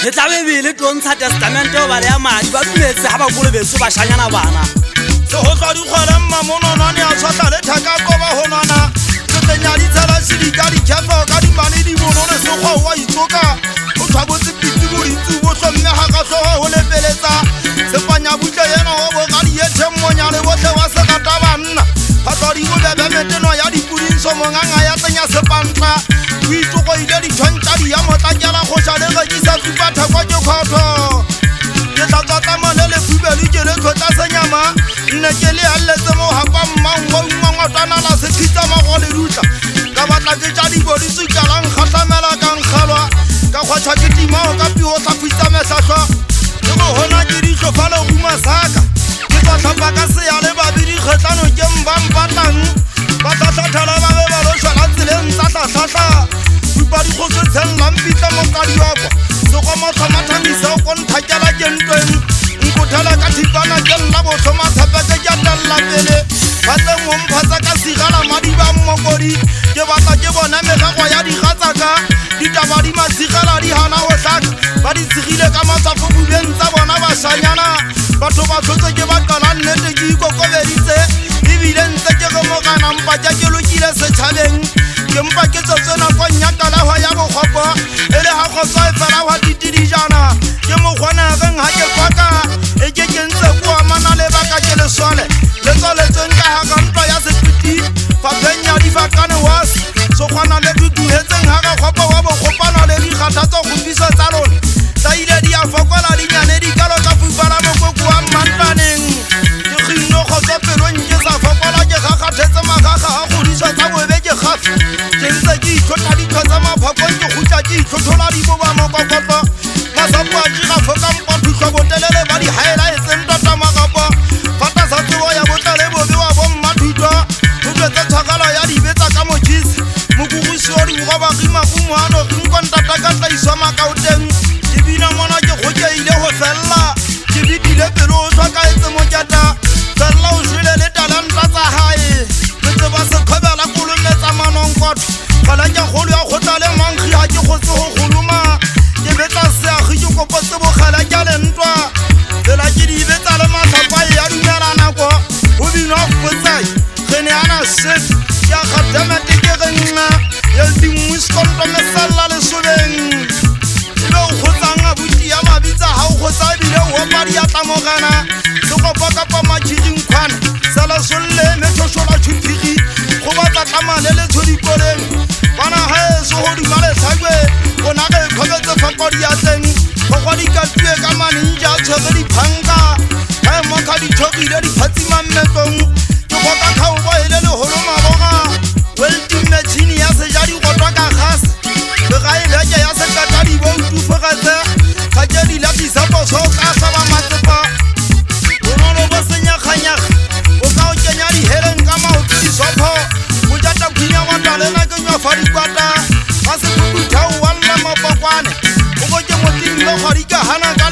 Re tla be le tontsha testamente o ba le ya madi ba dumetse ha ba kolobetso ba shanyana bana. Se ho tla di kgwele mmamononane a tshwata le thakako ba honana setlenya di tshela sedika dikefo ka dimane di bono le sekgwa wa itsoka o tshwabotse pitsi boditsi bo hlomme ha ka hloho ho lepeletsa sepanya butle yena wa bogadi ye themmonyane bohle wa sekata banna phatlwadi o bebe meteno ya dipudinso monganga ya tsenya sepantla o itokoile ditshwantšadi ya motlakela kgoša le rekisa supa thekwa ke kgotho ke tlatswatama le lefubelu ke le tlhotla senyama nne ke le alletse mo hapa mmangwa ngwangwatwana la sekhitsa mago le dutla ka batla ke tša diboditsikalang kgatlamela ka nkgelwa ka kgwatšha ke timao ka pio tlhaphuitsa mehlahlwa le go hona ke ditlhopha le guma saka ke tla tlhapa ka sea le babedi kgetlano ke mbampatlang ba tlatlhatlhala ba be ba lošala tseleng tsa tlatlhatlha dupa dikgoso tshelelampitla mokadi wakwa segomotlhomathamisa o konthakela ke ntweng nkothela ka thipana ke nna botlhomathepeke ke atalla pele batleng momphatsa ka sigala madi ba mmokodi ke batla ke bona megagwa ya digatsaka ditaba di masigela di hana go tlhaka ba di tshegile ka matswafo bubeng tsa bona bašanyana batho ba tlhotse ke baqala nnete ke ikokobeditse ebile ntse ke gemogana mpa ja ke lokile setšhabeng ke mpa ke tsetse nakong ya kalahwa ya bokgopo e le ga kgotsa e fela wa ditidijana ke mokgonageng ga ke kwaka e ke ke ntse ko amana le baka ke lesole le tswaletseng ka ga ntwa ya sepiti fapheng ya difakane was so kgona le duduhetseng ga ga kgopo wa bokgopana le dikgatha tsa kgompiso tsa lona tsa ile di a fokola dinyane dikalo tsa fupala mokoko wa mmantlaneng ke kginno kgotso pelong ke sa fokola ke gakgathetse magaga a kgodiso tsa bobe ke gafe ke ntse ke itlhotla ditho tsa maphakong ke gutla ke itlhotlhola diboba mokokotlo masapo a jigafo ka mpathutlho botelele ba di haela e tseng tota magapo fata sa tsebo ya botlale bobe wa bommathutwa go tswetse tshwagalo ya dibetsa ka motšhisi mokogosi o diboga bagimagomoano rinkontata ka tlaiswa makaoteng ke bina ngwana ke kgokeile go felela ke bitile pelo o tlhokaetse moketa felela o shwele le talenta tsa gae letse ba sekgwebela kolometsa manonkotho fela ke kgolo ya kgotla le mankgi ga ke kgotse go goloma ke betla seagi ke kopotse bogela ke lentwa fela ke di betsa le matlhapae ya dumela nako go binwa fotsai ge ne ana set ya kgatemete ke ge nna yeldimwiskontomeselela lesobeng ebe o kgotsang a buti ya mabitsa ga o kgotsa ebile wopadi ya tlamogana sekopa kapa matšhiring kgwana selesolle methošola tšhuphigi go batla tlamale le tshodikoleng bana gae se go duma letlhakwe go na ge kgobetse fakodi ya teng gogwa dikatue ka manentša a tshwege diphanka gae moka ditšhokile diphatsimammetlong ke goka kgaobo e le legolo maboga welting metšhini ya seja digotwa ka gase le ga e beke ya sekata diboutufogetse ga ke dilatisaposo ka tlaba matsepa bonolo bo senyakganyaga o ka o kenya diheleng ka maoto disopho go jata khunya watalena ke nywafa dikwata ga se kuduthao wa lla mopokwane o bo ke motimlo kgadi ka hana ka